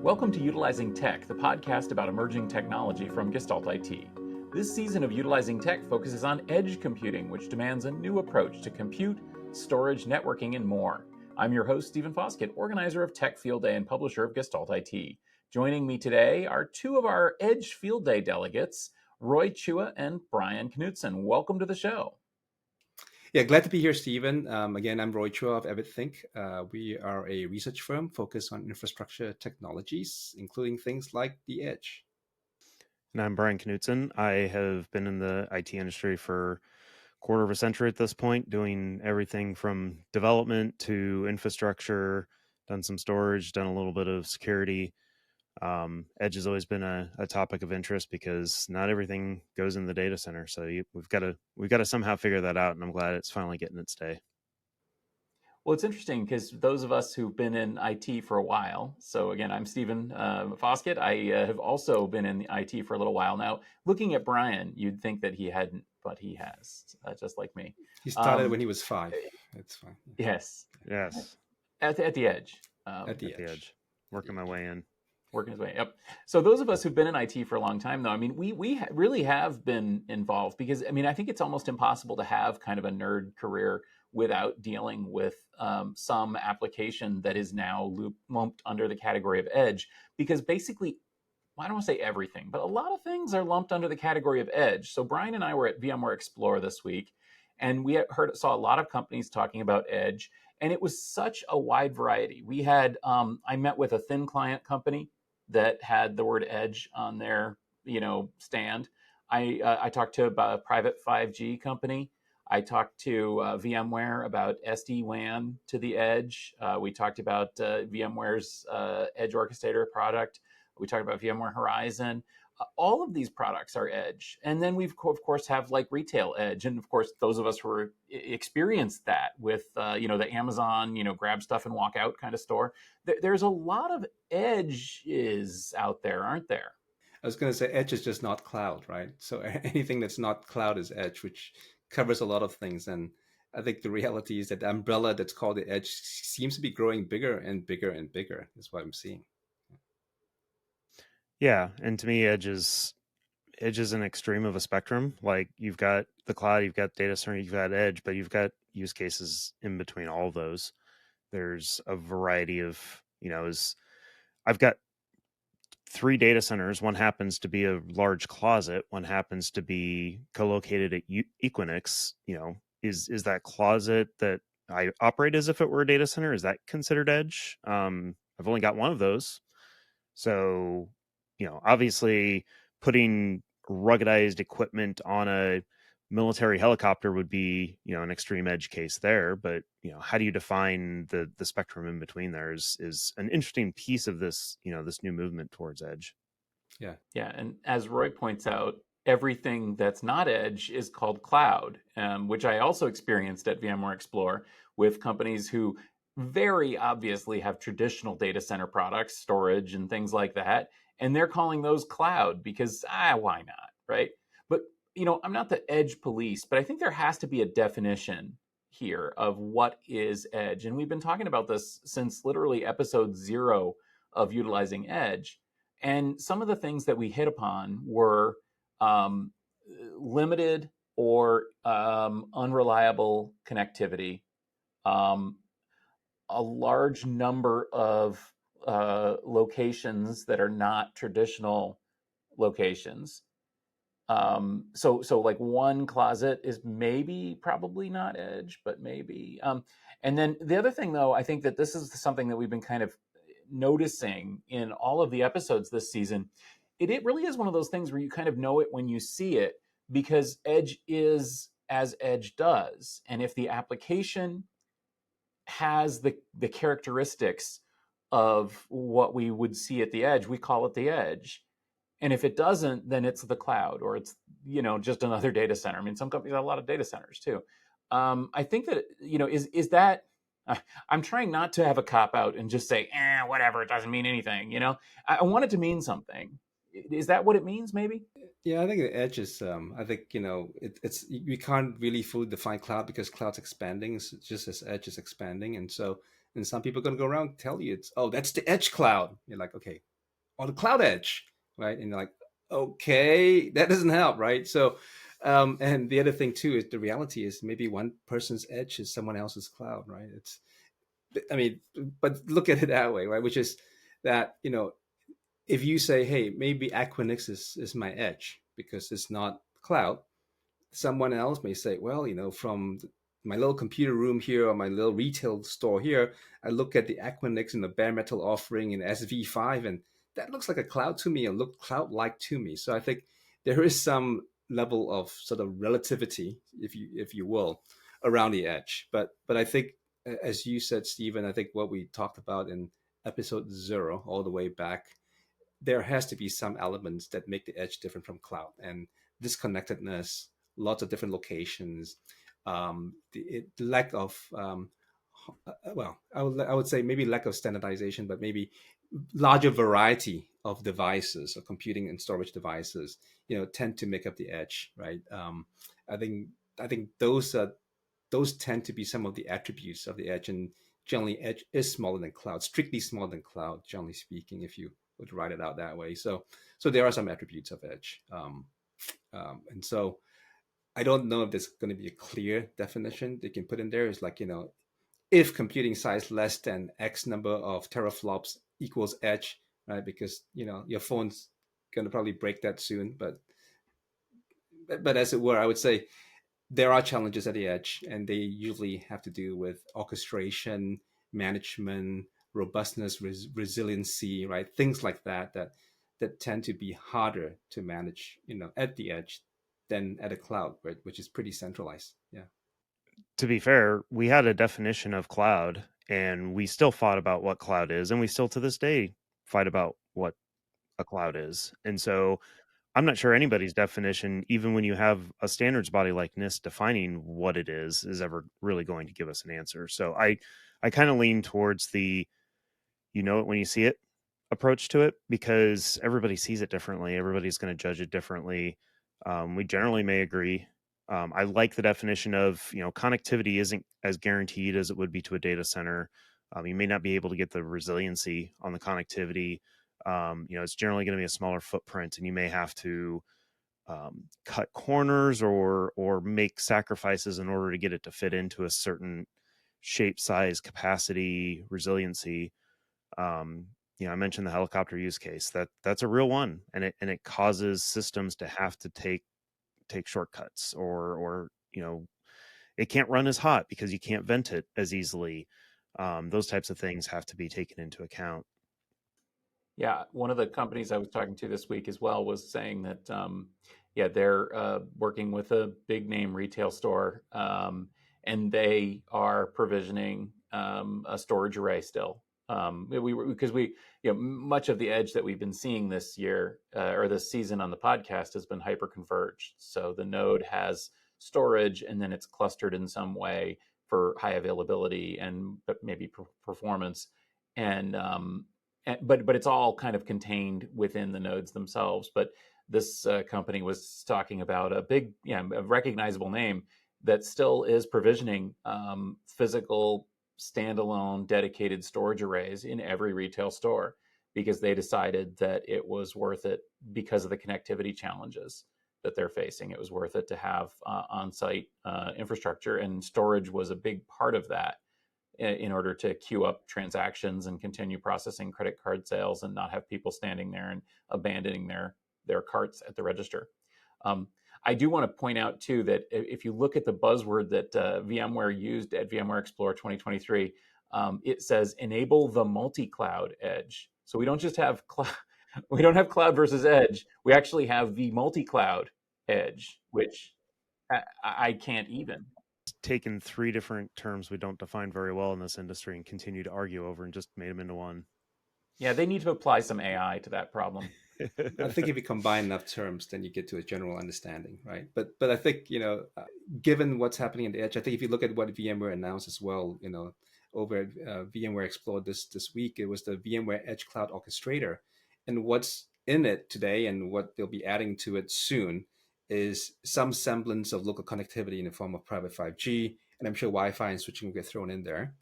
Welcome to Utilizing Tech, the podcast about emerging technology from Gestalt IT. This season of Utilizing Tech focuses on edge computing, which demands a new approach to compute, storage, networking, and more. I'm your host, Stephen Foskett, organizer of Tech Field Day and publisher of Gestalt IT. Joining me today are two of our Edge Field Day delegates, Roy Chua and Brian Knudtson. Welcome to the show. Yeah, glad to be here, Stephen. Again, I'm Roy Chua of EbitThink. We are a research firm focused on infrastructure technologies, including things like the edge. And I'm Brian Knudtson. I have been in the IT industry for a quarter of a century at this point, doing everything from development to infrastructure, done some storage, done a little bit of security. Edge has always been a topic of interest because not everything goes in the data center. So we've got to somehow figure that out, and I'm glad it's finally getting its day. Well, it's interesting because those of us who've been in IT for a while, so again, I'm Stephen Foskett. I have also been in the IT for a little while now. Looking at Brian, you'd think that he hadn't, but he has, just like me. He started when he was 5. It's fine. Yes. At the edge. At the edge. Working my way in. Working his way. Yep. So those of us who've been in IT for a long time, though, I mean, we really have been involved because, I mean, I think it's almost impossible to have kind of a nerd career without dealing with some application that is now lumped under the category of edge, because basically, I don't want to say everything, but a lot of things are lumped under the category of edge. So Brian and I were at VMware Explore this week, and we saw a lot of companies talking about edge, and it was such a wide variety. We had, I met with a thin client company that had the word edge on their, stand. I talked to a private 5G company. I talked to VMware about SD-WAN to the edge. We talked about VMware's Edge Orchestrator product. We talked about VMware Horizon. All of these products are edge. And then we've, of course, have like retail edge. And of course, those of us who experienced that with, the Amazon, grab stuff and walk out kind of store. There's a lot of edges out there, aren't there? I was going to say edge is just not cloud, right? So anything that's not cloud is edge, which covers a lot of things. And I think the reality is that the umbrella that's called the edge seems to be growing bigger and bigger and bigger, is what I'm seeing. Yeah, and to me, edge is an extreme of a spectrum. Like, you've got the cloud, you've got data center, you've got edge, but you've got use cases in between all of those. There's a variety of, I've got 3 data centers. One happens to be a large closet. One happens to be co-located at Equinix. Is that closet that I operate as if it were a data center? Is that considered edge? I've only got one of those. So, obviously putting ruggedized equipment on a military helicopter would be, an extreme edge case there. But, how do you define the spectrum in between there is an interesting piece of this, this new movement towards edge. Yeah. And as Roy points out, everything that's not edge is called cloud, which I also experienced at VMware Explore with companies who very obviously have traditional data center products, storage and things like that. And they're calling those cloud because, why not, right? But, I'm not the edge police, but I think there has to be a definition here of what is edge. And we've been talking about this since literally episode 0 of Utilizing Edge. And some of the things that we hit upon were limited or unreliable connectivity, a large number of locations that are not traditional locations. So like one closet is probably not edge, but maybe. And then the other thing, though, I think that this is something that we've been kind of noticing in all of the episodes this season. It really is one of those things where you kind of know it when you see it, because edge is as edge does. And if the application has the characteristics of what we would see at the edge, we call it the edge. And if it doesn't, then it's the cloud, or it's, just another data center. I mean, some companies have a lot of data centers too. I think that, is that, I'm trying not to have a cop out and just say, whatever, it doesn't mean anything. I want it to mean something. Is that what it means, maybe? Yeah, I think the edge is, I think, it's we can't really fully define cloud because cloud's expanding, just as edge is expanding. And some people are going to go around and tell you that's the edge cloud. You're like, okay, on the cloud edge, right? And you're like, okay, that doesn't help, right? So, and the other thing too is the reality is maybe one person's edge is someone else's cloud, right? It's, I mean, but look at it that way, right? Which is that, if you say, hey, maybe Equinix is my edge because it's not cloud, someone else may say, well, from my little computer room here or my little retail store here, I look at the Equinix and the bare metal offering in SV5, and that looks like a cloud to me and look cloud-like to me. So I think there is some level of sort of relativity, if you will, around the edge. But I think, as you said, Stephen, I think what we talked about in episode 0 all the way back, there has to be some elements that make the edge different from cloud, and disconnectedness, lots of different locations, the lack of well, I would say maybe lack of standardization, but maybe larger variety of devices or computing and storage devices, tend to make up the edge, right? I think I think those tend to be some of the attributes of the edge, and generally edge is smaller than cloud, strictly smaller than cloud, generally speaking, if you would write it out that way. So there are some attributes of edge, and so I don't know if there's going to be a clear definition they can put in there. It's like, if computing size less than X number of teraflops equals edge, right? Because your phone's going to probably break that soon, but as it were, I would say there are challenges at the edge, and they usually have to do with orchestration, management, robustness, resiliency, right? Things like that tend to be harder to manage, at the edge than at a cloud, right? Which is pretty centralized. Yeah. To be fair, we had a definition of cloud, and we still fought about what cloud is, and we still to this day fight about what a cloud is. And so I'm not sure anybody's definition, even when you have a standards body like NIST defining what it is ever really going to give us an answer. So I kind of lean towards the you know it when you see it approach to it, because everybody sees it differently. Everybody's going to judge it differently. We generally may agree. I like the definition of, connectivity isn't as guaranteed as it would be to a data center. You may not be able to get the resiliency on the connectivity. It's generally going to be a smaller footprint, and you may have to cut corners or make sacrifices in order to get it to fit into a certain shape, size, capacity, resiliency. I mentioned the helicopter use case. That's a real one, and it causes systems to have to take shortcuts, or it can't run as hot because you can't vent it as easily. Those types of things have to be taken into account. Yeah, one of the companies I was talking to this week as well was saying that, yeah, they're working with a big name retail store, and they are provisioning a storage array still. Because much of the edge that we've been seeing this year or this season on the podcast has been hyper converged. So the node has storage, and then it's clustered in some way for high availability and maybe performance, and but it's all kind of contained within the nodes themselves. But this company was talking about a big, a recognizable name that still is provisioning physical standalone dedicated storage arrays in every retail store, because they decided that it was worth it because of the connectivity challenges that they're facing. It was worth it to have on-site infrastructure, and storage was a big part of that in order to queue up transactions and continue processing credit card sales and not have people standing there and abandoning their carts at the register. I do want to point out too that if you look at the buzzword that VMware used at VMware Explore 2023, it says enable the multi-cloud edge. So we don't just have we don't have cloud versus edge. We actually have the multi-cloud edge, which I can't even. Taken three different terms we don't define very well in this industry and continue to argue over and just made them into one. Yeah, they need to apply some AI to that problem. I think if you combine enough terms, then you get to a general understanding, right? But I think, given what's happening in the edge, I think if you look at what VMware announced as well, over at VMware Explore this week, it was the VMware Edge Cloud Orchestrator, and what's in it today and what they'll be adding to it soon is some semblance of local connectivity in the form of private 5G, and I'm sure Wi-Fi and switching will get thrown in there,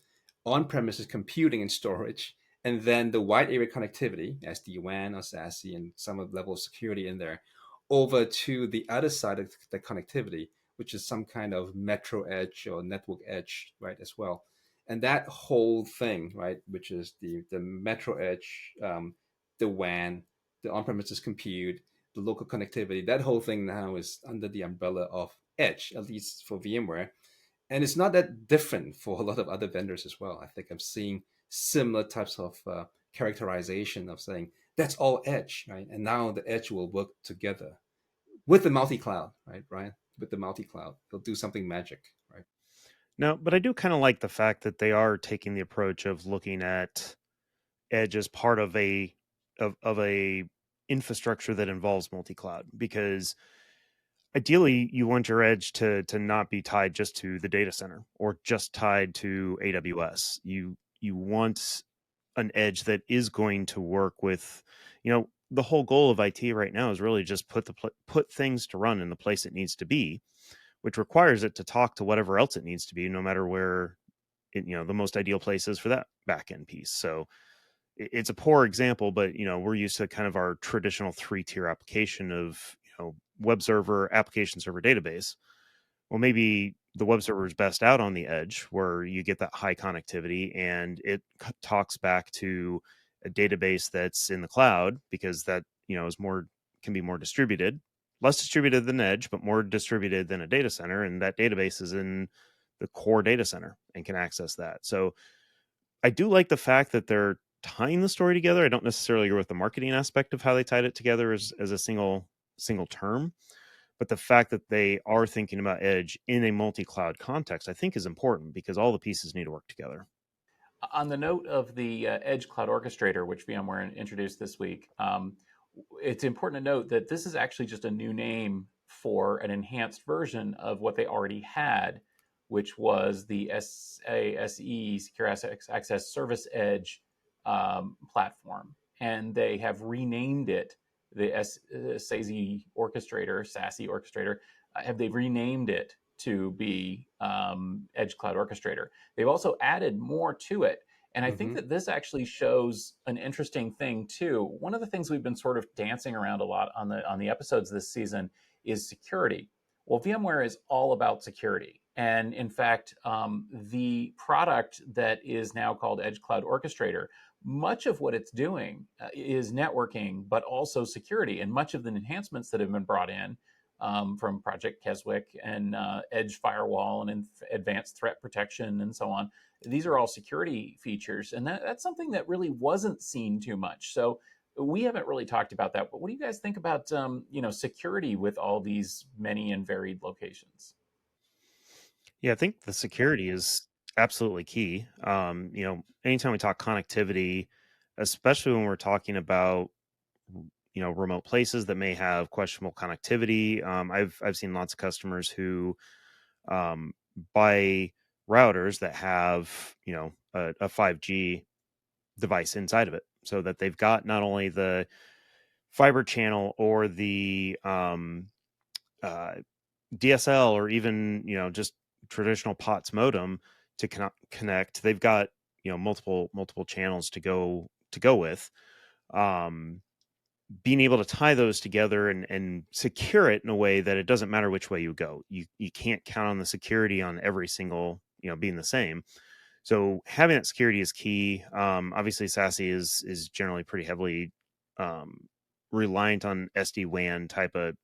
on-premises computing and storage, and then the wide area connectivity, SD-WAN or SASE, and some level of security in there, over to the other side of the connectivity, which is some kind of metro edge or network edge, right, as well. And that whole thing, right, which is the metro edge, the WAN, the on-premises compute, the local connectivity, that whole thing now is under the umbrella of Edge, at least for VMware. And it's not that different for a lot of other vendors as well. I think I'm seeing similar types of characterization of saying that's all Edge, right? And now the Edge will work together with the multi-cloud, right, Brian? With the multi-cloud, they'll do something magic, right? No, but I do kind of like the fact that they are taking the approach of looking at Edge as part of a infrastructure that involves multi-cloud, because ideally you want your Edge to not be tied just to the data center or just tied to AWS. You want an Edge that is going to work with, the whole goal of IT right now is really just put things to run in the place it needs to be, which requires it to talk to whatever else it needs to be, no matter where the most ideal place is for that backend piece. So it's a poor example, but we're used to kind of our traditional 3-tier application of web server, application server, database. Well, maybe the web server is best out on the edge where you get that high connectivity and it talks back to a database that's in the cloud, because that is more, can be more distributed, less distributed than edge, but more distributed than a data center, and that database is in the core data center and can access that. So I do like the fact that they're tying the story together. I don't necessarily agree with the marketing aspect of how they tied it together as a single term, but the fact that they are thinking about Edge in a multi-cloud context, I think, is important, because all the pieces need to work together. On the note of the Edge Cloud Orchestrator, which VMware introduced this week, it's important to note that this is actually just a new name for an enhanced version of what they already had, which was the SASE, Secure Access Service Edge platform. And they have renamed it the SASE Orchestrator. They've renamed it to be Edge Cloud Orchestrator. They've also added more to it. And I think that this actually shows an interesting thing too. One of the things we've been sort of dancing around a lot on the episodes this season is security. Well, VMware is all about security. And in fact, the product that is now called Edge Cloud Orchestrator, much of what it's doing is networking, but also security. And much of the enhancements that have been brought in from Project Keswick and Edge Firewall and advanced threat protection and so on, these are all security features. And that's something that really wasn't seen too much. So we haven't really talked about that. But what do you guys think about security with all these many and varied locations? Yeah, I think the security is absolutely key. Anytime we talk connectivity, especially when we're talking about remote places that may have questionable connectivity, I've seen lots of customers who buy routers that have a 5G device inside of it, so that they've got not only the fiber channel or the DSL, or even just traditional POTS modem to connect. They've got multiple channels to go with. Being able to tie those together and secure it in a way that it doesn't matter which way you go. You can't count on the security on every single being the same. So having that security is key. Obviously, SASE is generally pretty heavily reliant on SD-WAN type of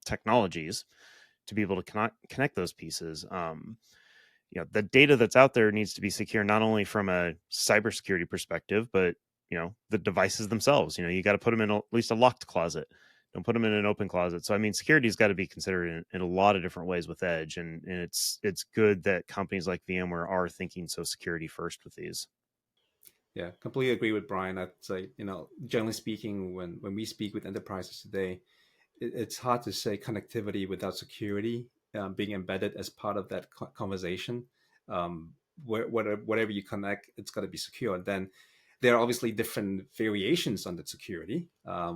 technologies to be able to connect those pieces. The data that's out there needs to be secure, not only from a cybersecurity perspective, but the devices themselves. You got to put them in at least a locked closet. Don't put them in an open closet. So I mean, security's got to be considered in a lot of different ways with Edge, and it's good that companies like VMware are thinking so security first with these. Yeah, completely agree with Brian. I'd say, generally speaking, when we speak with enterprises today, it's hard to say connectivity without security being embedded as part of that conversation. Whatever you connect, it's got to be secure. And then there are obviously different variations on that security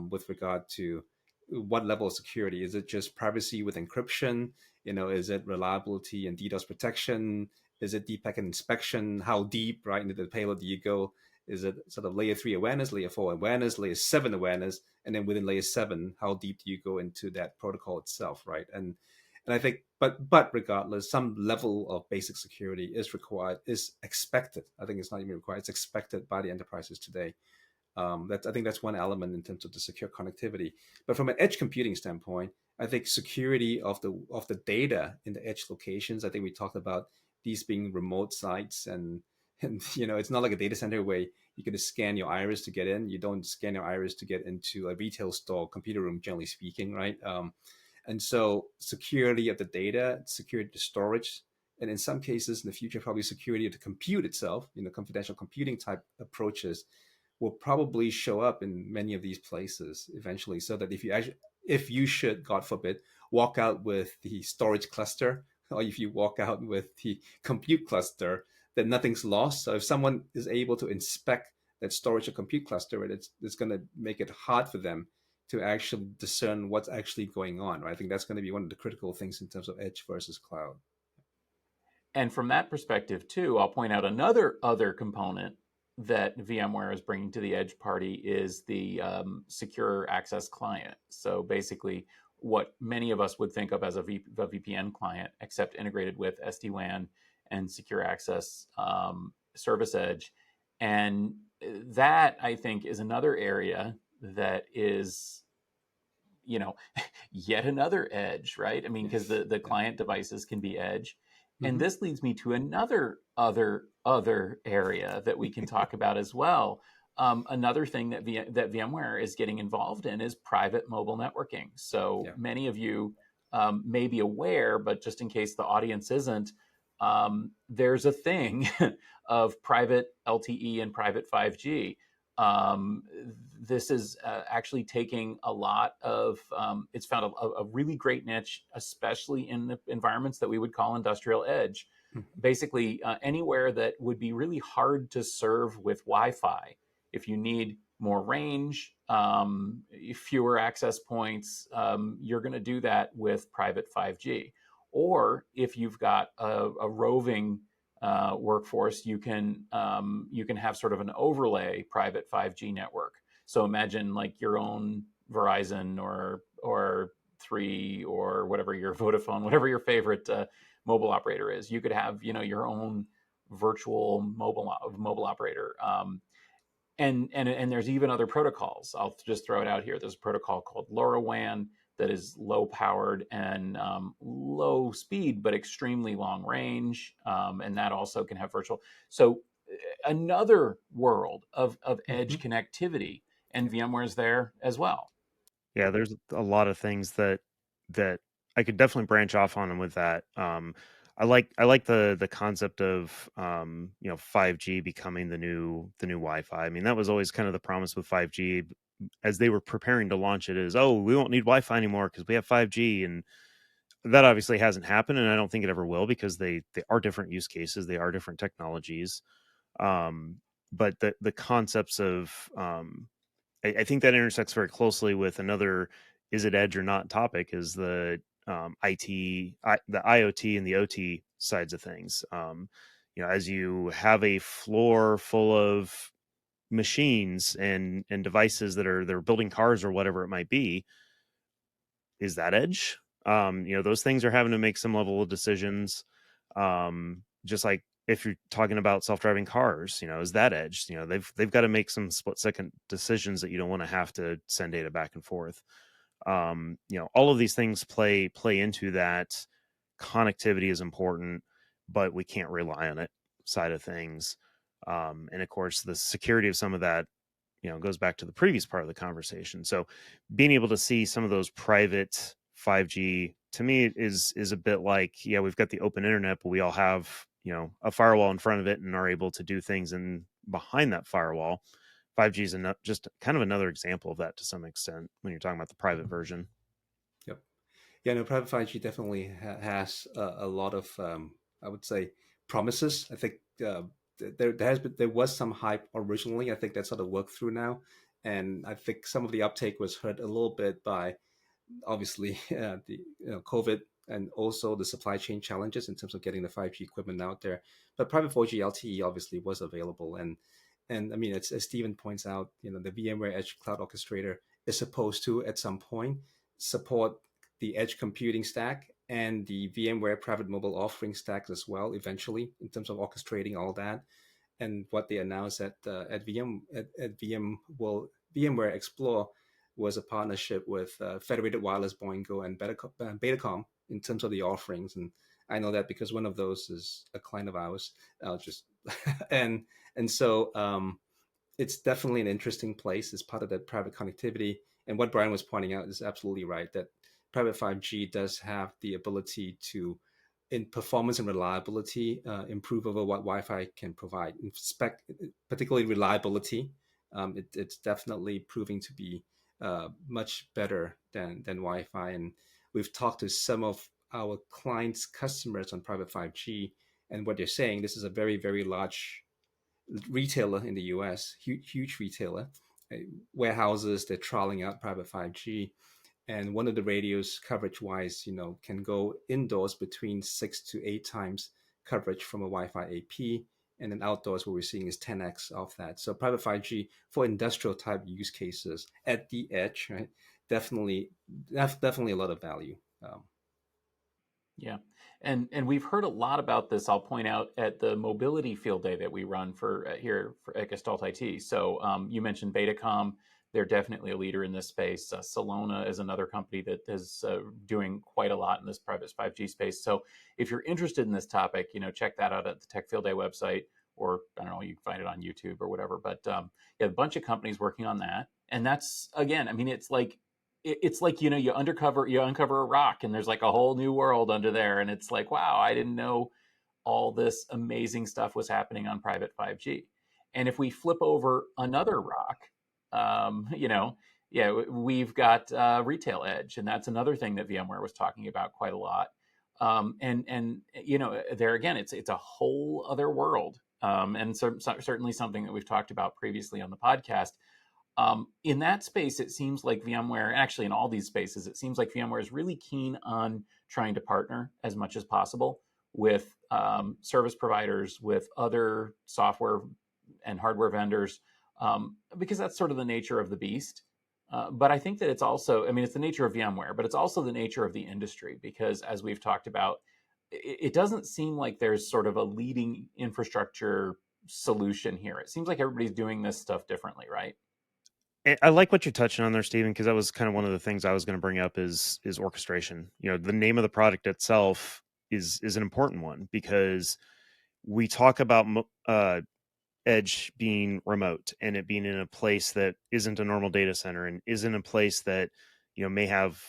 with regard to what level of security. Is it just privacy with encryption? Is it reliability and DDoS protection? Is it deep packet inspection? How deep, right, into the payload do you go? Is it sort of layer 3 awareness, layer 4 awareness, layer 7 awareness, and then within layer 7, how deep do you go into that protocol itself, right? And I think, but regardless, some level of basic security is required, is expected. I think it's not even required; it's expected by the enterprises today. I think that's one element in terms of the secure connectivity. But from an edge computing standpoint, I think security of the data in the edge locations. I think we talked about these being remote sites, and it's not like a data center where you can just scan your iris to get in. You don't scan your iris to get into a retail store, computer room, generally speaking, right? And so security of the data, security of the storage, and in some cases in the future, probably security of the compute itself, confidential computing type approaches will probably show up in many of these places eventually, so that if you should, God forbid, walk out with the storage cluster, or if you walk out with the compute cluster, then nothing's lost. So if someone is able to inspect that storage or compute cluster, it's going to make it hard for them to actually discern what's actually going on, right? I think that's going to be one of the critical things in terms of edge versus cloud. And from that perspective, too, I'll point out another other component that VMware is bringing to the edge party is the secure access client. So basically, what many of us would think of as a VPN client, except integrated with SD-WAN and secure access service edge. And that, I think, is another area that is, yet another edge, right? I mean, because the client devices can be edge. And this leads me to another other area that we can talk about as well. Another thing that VMware is getting involved in is private mobile networking. So many of you may be aware, but just in case the audience isn't, there's a thing of private LTE and private 5G. This is actually taking a lot of, it's found a really great niche, especially in the environments that we would call industrial edge. Basically, anywhere that would be really hard to serve with Wi-Fi. If you need more range, fewer access points, you're going to do that with private 5G. Or if you've got a roving workforce, you can have sort of an overlay private 5G network. So imagine like your own Verizon or Three or whatever your Vodafone, whatever your favorite mobile operator is. You could have your own virtual mobile operator. And there's even other protocols. I'll just throw it out here. There's a protocol called LoRaWAN that is low powered and low speed, but extremely long range. And that also can have virtual. So another world of edge connectivity, and VMware's there as well. Yeah, there's a lot of things that I could definitely branch off on with that. I like the concept of 5G becoming the new Wi-Fi. I mean, that was always kind of the promise with 5G as they were preparing to launch it, is, oh, we won't need Wi-Fi anymore because we have 5G, and that obviously hasn't happened, and I don't think it ever will, because they are different use cases, they are different technologies. But the concepts of I think that intersects very closely with another is it edge or not topic, is the the IoT and the OT sides of things. As you have a floor full of machines and devices that they're building cars or whatever it might be, is that edge? Those things are having to make some level of decisions. Just like if you're talking about self-driving cars, is that edge? They've got to make some split-second decisions that you don't want to have to send data back and forth. All of these things play into that. Connectivity is important, but we can't rely on it side of things. And of course, the security of some of that, goes back to the previous part of the conversation. So being able to see some of those private 5G, to me, is a bit like, we've got the open internet, but we all have, a firewall in front of it and are able to do things in behind that firewall. 5G is just kind of another example of that to some extent when you're talking about the private version. Yep. Yeah, no, private 5G definitely has a lot of, I would say, promises. I think there was some hype originally. I think that's sort of worked through now, and I think some of the uptake was hurt a little bit by, obviously, the COVID, and also the supply chain challenges in terms of getting the 5G equipment out there. But private 4G LTE obviously was available, and And I mean, as Stephen points out, the VMware Edge Cloud Orchestrator is supposed to, at some point, support the edge computing stack and the VMware private mobile offering stack as well, eventually, in terms of orchestrating all that. And what they announced at VMware Explore was a partnership with Federated Wireless, Boingo, and Betacom in terms of the offerings. And I know that because one of those is a client of ours. Just and so it's definitely an interesting place as part of that private connectivity. And what Brian was pointing out is absolutely right, that private 5G does have the ability to, in performance and reliability, improve over what Wi-Fi can provide. In particularly reliability, it's definitely proving to be much better than Wi-Fi. And we've talked to some of our clients' customers on private 5G, and what they're saying, this is a very, very large retailer in the US, huge retailer, warehouses, they're trialing out private 5G. And one of the radios coverage wise, can go indoors between 6 to 8 times coverage from a Wi-Fi AP. And then outdoors, what we're seeing is 10x of that. So private 5G for industrial type use cases at the edge, right? Definitely a lot of value. Yeah. And we've heard a lot about this. I'll point out at the mobility field day that we run for here at Gestalt IT. So you mentioned Betacom. They're definitely a leader in this space. Salona is another company that is doing quite a lot in this private 5G space. So if you're interested in this topic, check that out at the Tech Field Day website, or I don't know, you can find it on YouTube or whatever. But yeah, a bunch of companies working on that. And that's, again, I mean, it's like you uncover a rock and there's like a whole new world under there, and it's like, wow, I didn't know all this amazing stuff was happening on private 5G. And if we flip over another rock, yeah, we've got retail edge, and that's another thing that VMware was talking about quite a lot. And there again, it's a whole other world, and certainly something that we've talked about previously on the podcast. In that space, it seems like VMware, actually in all these spaces, it seems like VMware is really keen on trying to partner as much as possible with service providers, with other software and hardware vendors, because that's sort of the nature of the beast. But I think that it's also, I mean, it's the nature of VMware, but it's also the nature of the industry, because as we've talked about, it doesn't seem like there's sort of a leading infrastructure solution here. It seems like everybody's doing this stuff differently, right? I like what you're touching on there, Stephen, because that was kind of one of the things I was going to bring up is orchestration. The name of the product itself is an important one, because we talk about Edge being remote and it being in a place that isn't a normal data center and isn't a place that may have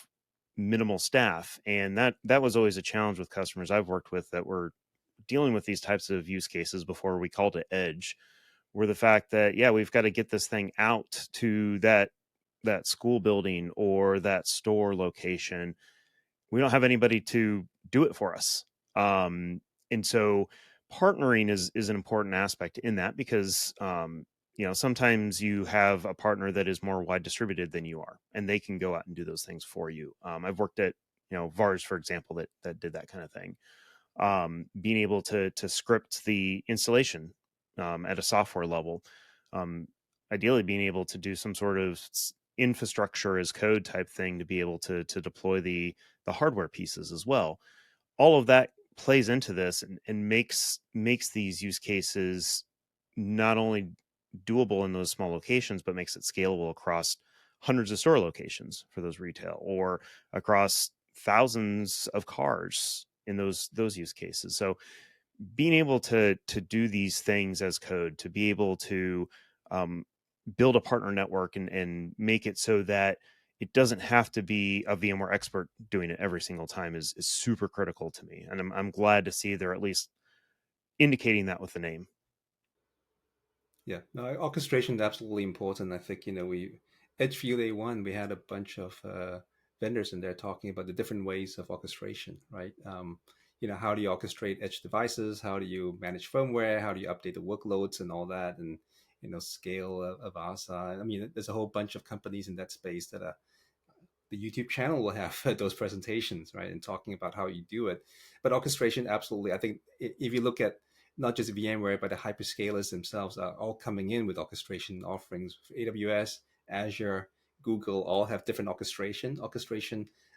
minimal staff, and that was always a challenge with customers I've worked with that were dealing with these types of use cases before we called it Edge, were the fact that, yeah, we've got to get this thing out to that school building or that store location. We don't have anybody to do it for us. And so partnering is an important aspect in that, because sometimes you have a partner that is more wide distributed than you are, and they can go out and do those things for you. I've worked at VARs, for example, that did that kind of thing. Being able to script the installation at a software level, ideally being able to do some sort of infrastructure as code type thing to be able to deploy the hardware pieces as well. All of that plays into this and makes these use cases not only doable in those small locations, but makes it scalable across hundreds of store locations for those retail, or across thousands of cars in those use cases. So being able to do these things as code, to be able to build a partner network and make it so that it doesn't have to be a VMware expert doing it every single time is super critical to me. And I'm glad to see they're at least indicating that with the name. Yeah, no, orchestration is absolutely important. I think, we Edge Field A1, we had a bunch of vendors in there talking about the different ways of orchestration, right? How do you orchestrate edge devices? How do you manage firmware? How do you update the workloads and all that? And, scale Avasa. I mean, there's a whole bunch of companies in that space that the YouTube channel will have those presentations, right? And talking about how you do it. But orchestration, absolutely. I think if you look at not just VMware, but the hyperscalers themselves are all coming in with orchestration offerings. AWS, Azure, Google all have different orchestration.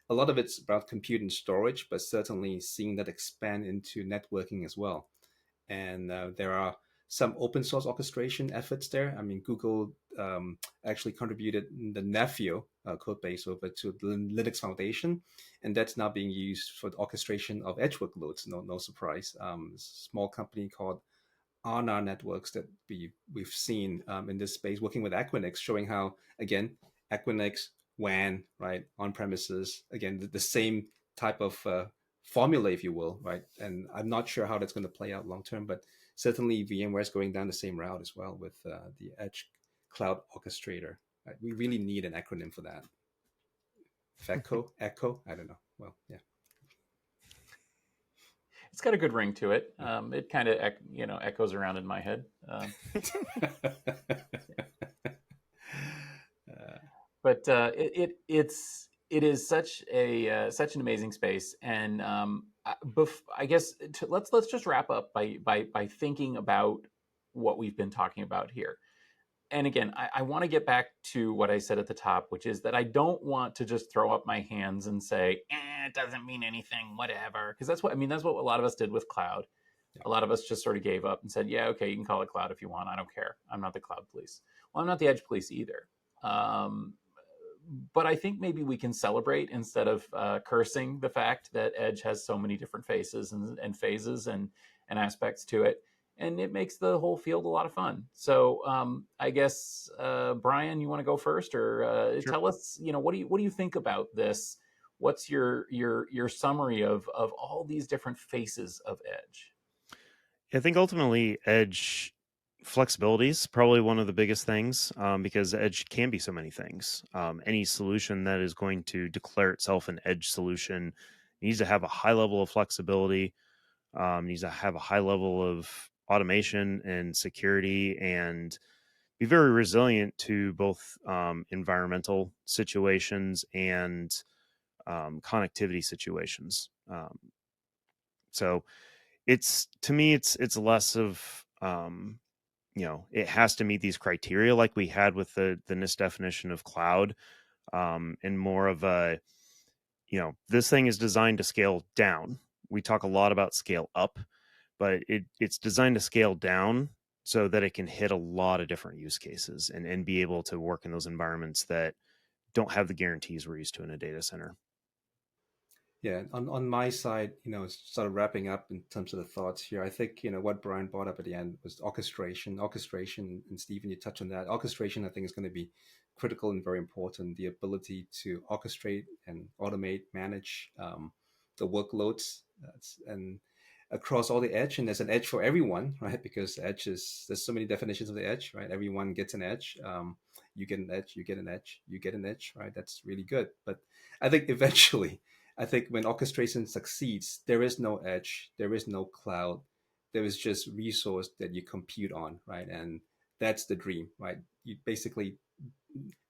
A lot of it's about compute and storage, but certainly seeing that expand into networking as well. And there are some open source orchestration efforts there. I mean, Google actually contributed the Nephew code base over to the Linux Foundation, and that's now being used for the orchestration of edge workloads. No surprise. Small company called Arna Networks that we've seen in this space, working with Equinix, showing how, again, Equinix WAN, right, on premises, again, the same type of formula, if you will, right? And I'm not sure how that's going to play out long term, but certainly VMware is going down the same route as well with the Edge Cloud Orchestrator. Right? We really need an acronym for that. FECO, Echo, I don't know. Well, yeah. It's got a good ring to it. It kind of echoes around in my head. But it is such an amazing space, and I guess let's just wrap up by thinking about what we've been talking about here. And again, I want to get back to what I said at the top, which is that I don't want to just throw up my hands and say, it doesn't mean anything, whatever. Because that's what a lot of us did with cloud. Yeah. A lot of us just sort of gave up and said, yeah, okay, you can call it cloud if you want. I don't care. I'm not the cloud police. Well, I'm not the edge police either. But I think maybe we can celebrate instead of cursing the fact that edge has so many different faces and phases and aspects to it. And it makes the whole field a lot of fun. So I guess, Brian, you want to go first, or Sure. Tell us, what do you think about this? What's your summary of all these different faces of edge? I think ultimately edge flexibility is probably one of the biggest things, because edge can be so many things. Any solution that is going to declare itself an edge solution needs to have a high level of flexibility, needs to have a high level of automation and security, and be very resilient to both environmental situations and connectivity situations. So to me, it's less of, it has to meet these criteria like we had with the NIST definition of cloud, and more of a, this thing is designed to scale down. We talk a lot about scale up, but it's designed to scale down so that it can hit a lot of different use cases and be able to work in those environments that don't have the guarantees we're used to in a data center. Yeah, on my side, sort of wrapping up in terms of the thoughts here, I think, what Brian brought up at the end was orchestration. Orchestration, and Stephen, you touched on that. Orchestration, I think, is going to be critical and very important. The ability to orchestrate and automate, manage the workloads, and across all the edge. And there's an edge for everyone, right? Because there's so many definitions of the edge, right? Everyone gets an edge. You get an edge, you get an edge, you get an edge, right? That's really good. But I think eventually, when orchestration succeeds, there is no edge, there is no cloud, there is just resource that you compute on, right? And that's the dream, right? You basically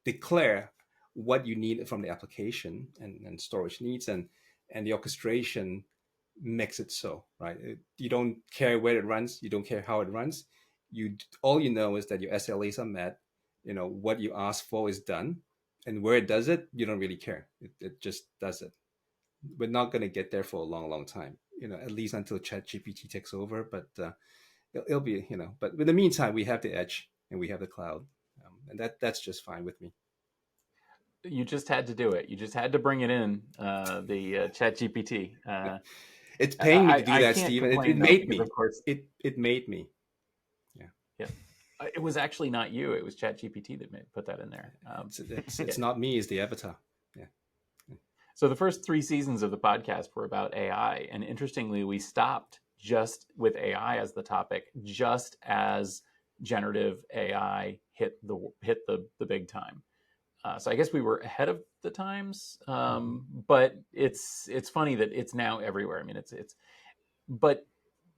declare what you need from the application and storage needs, and the orchestration makes it so, right? You don't care where it runs, you don't care how it runs. All you know is that your SLAs are met, what you ask for is done, and where it does it, you don't really care. It just does it. We're not going to get there for a long time, at least until ChatGPT takes over. But it'll be, but in the meantime, we have the edge and we have the cloud, and that's just fine with me. You just had to do it. You just had to bring it in, the ChatGPT. It's paying me to do that, can't Stephen. complain, It though, made because, me. of course, It made me. Yeah. It was actually not you. It was ChatGPT that put that in there. It's not me. It's the avatar. Yeah. So the first 3 seasons of the podcast were about AI, and interestingly, we stopped just with AI as the topic, just as generative AI hit the big time. So I guess we were ahead of the times, but it's funny that it's now everywhere. I mean, but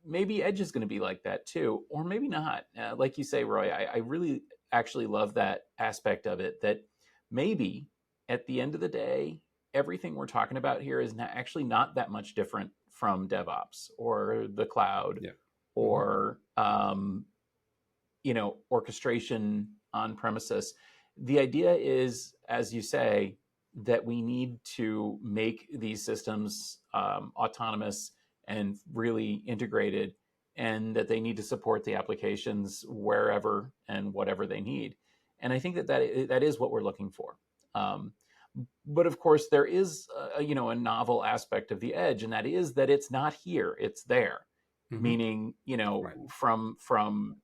maybe Edge is going to be like that too, or maybe not. Like you say, Roy, I really actually love that aspect of it, that maybe at the end of the day, everything we're talking about here is actually not that much different from DevOps or the cloud, yeah, or orchestration on premises. The idea is, as you say, that we need to make these systems autonomous and really integrated, and that they need to support the applications wherever and whatever they need. And I think that is what we're looking for. Um, but of course, there is a novel aspect of the edge, and that is that it's not here; it's there. Mm-hmm. Meaning, Right. from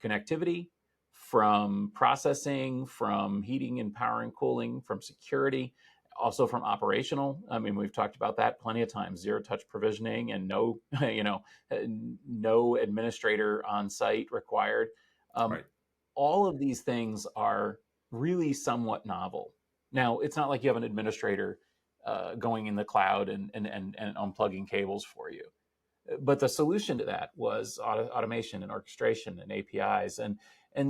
connectivity, from processing, from heating and power and cooling, from security, also from operational. I mean, we've talked about that plenty of times: zero touch provisioning and no, no administrator on site required. Um, Right. all of these things are really somewhat novel. Now, it's not like you have an administrator going in the cloud and unplugging cables for you. But the solution to that was automation and orchestration and APIs, and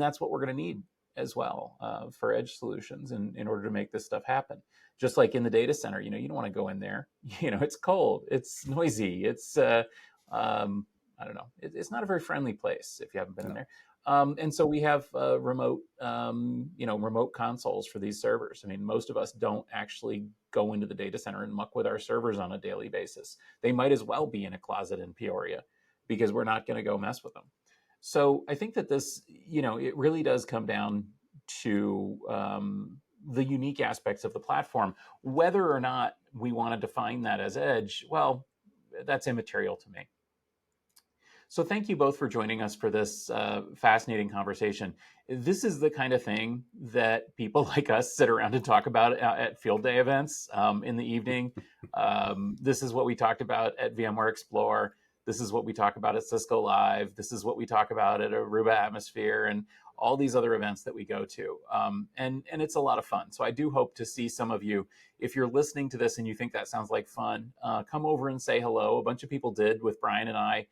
that's what we're going to need as well for edge solutions in order to make this stuff happen. Just like in the data center, you don't want to go in there. It's cold, it's noisy, it's I don't know, it's not a very friendly place if you haven't been in No. there. And so we have remote, remote consoles for these servers. I mean, most of us don't actually go into the data center and muck with our servers on a daily basis. They might as well be in a closet in Peoria because we're not going to go mess with them. So I think that this, it really does come down to the unique aspects of the platform. Whether or not we want to define that as edge, well, that's immaterial to me. So thank you both for joining us for this fascinating conversation. This is the kind of thing that people like us sit around and talk about at field day events in the evening. This is what we talked about at VMware Explore. This is what we talk about at Cisco Live. This is what we talk about at Aruba Atmosphere and all these other events that we go to. And it's a lot of fun. So I do hope to see some of you. If you're listening to this and you think that sounds like fun, come over and say hello. A bunch of people did with Brian and I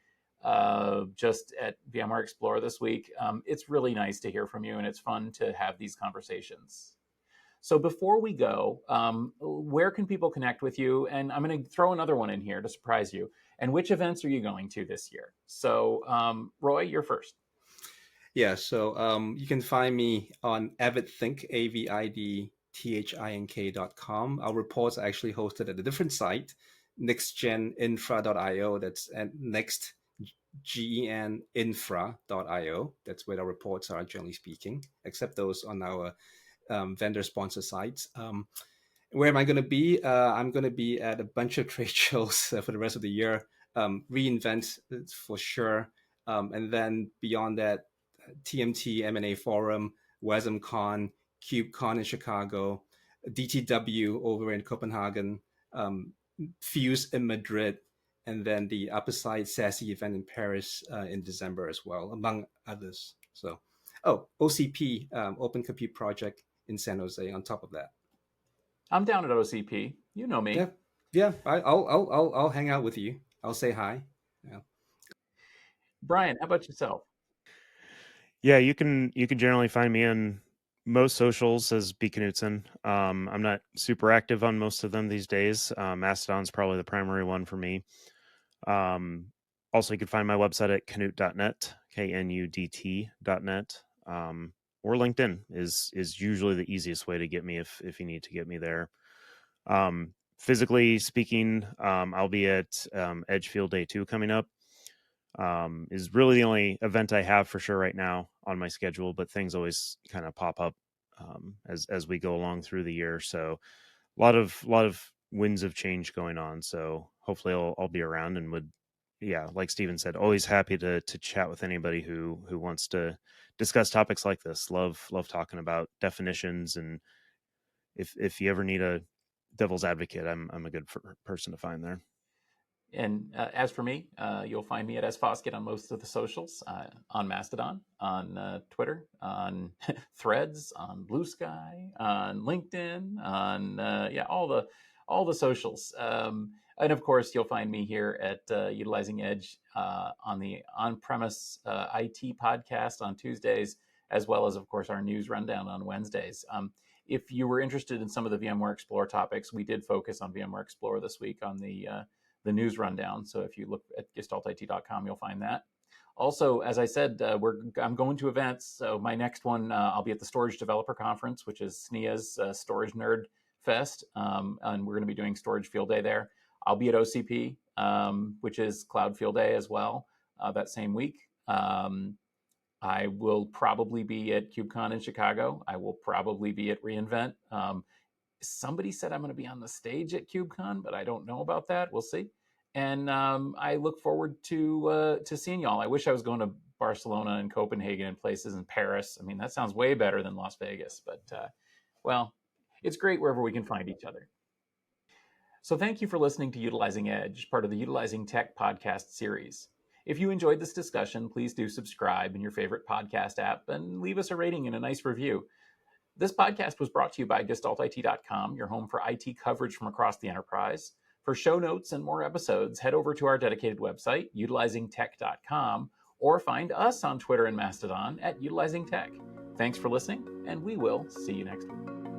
just at VMware Explore this week. It's really nice to hear from you, and it's fun to have these conversations. So before we go, where can people connect with you? And I'm going to throw another one in here to surprise you. And which events are you going to this year? So Roy, you're first. Yeah, so you can find me on AvidThink, AvidThink.com. Our reports are actually hosted at a different site, nextgeninfra.io. That's at nextgeninfra.io. That's where our reports are, generally speaking, except those on our vendor sponsor sites. Where am I going to be? I'm going to be at a bunch of trade shows for the rest of the year. reInvent for sure. And then beyond that, TMT M&A Forum, WASMCon, KubeCon in Chicago, DTW over in Copenhagen, Fuse in Madrid, and then the Upperside SASE event in Paris in December as well, among others. So, OCP, Open Compute Project in San Jose on top of that. I'm down at OCP. You know me. Yeah. I'll hang out with you. I'll say hi. Yeah. Brian, how about yourself? Yeah, you can generally find me on most socials as B. Knudtson. I'm not super active on most of them these days. Mastodon's probably the primary one for me. Also, you can find my website at knut.net, KNUDT.net. Or LinkedIn is usually the easiest way to get me if you need to get me there. Physically speaking, I'll be at Edge Field Day 2 coming up. Is really the only event I have for sure right now on my schedule, but things always kind of pop up as we go along through the year. So a lot of winds of change going on. So hopefully I'll be around and would, yeah, like Stephen said, always happy to chat with anybody who wants to discuss topics like this. Love talking about definitions, and if you ever need a devil's advocate, I'm a good person to find there. And as for me, you'll find me at S Foskett on most of the socials, on Mastodon, on Twitter, on Threads, on Blue Sky, on LinkedIn, on all the socials. And of course, you'll find me here at Utilizing Edge on the on-premise IT podcast on Tuesdays, as well as, of course, our news rundown on Wednesdays. If you were interested in some of the VMware Explore topics, we did focus on VMware Explore this week on the news rundown. So if you look at gestaltit.com, you'll find that. Also, as I said, I'm going to events. So my next one, I'll be at the Storage Developer Conference, which is SNIA's Storage Nerd Fest, and we're going to be doing Storage Field Day there. I'll be at OCP, which is Cloud Field Day as well, that same week. I will probably be at KubeCon in Chicago. I will probably be at reInvent. Somebody said I'm going to be on the stage at KubeCon, but I don't know about that. We'll see. And I look forward to seeing y'all. I wish I was going to Barcelona and Copenhagen and places in Paris. I mean, that sounds way better than Las Vegas, but well, it's great wherever we can find each other. So thank you for listening to Utilizing Edge, part of the Utilizing Tech podcast series. If you enjoyed this discussion, please do subscribe in your favorite podcast app and leave us a rating and a nice review. This podcast was brought to you by GestaltIT.com, your home for IT coverage from across the enterprise. For show notes and more episodes, head over to our dedicated website, utilizingtech.com, or find us on Twitter and Mastodon at utilizingtech. Thanks for listening, and we will see you next week.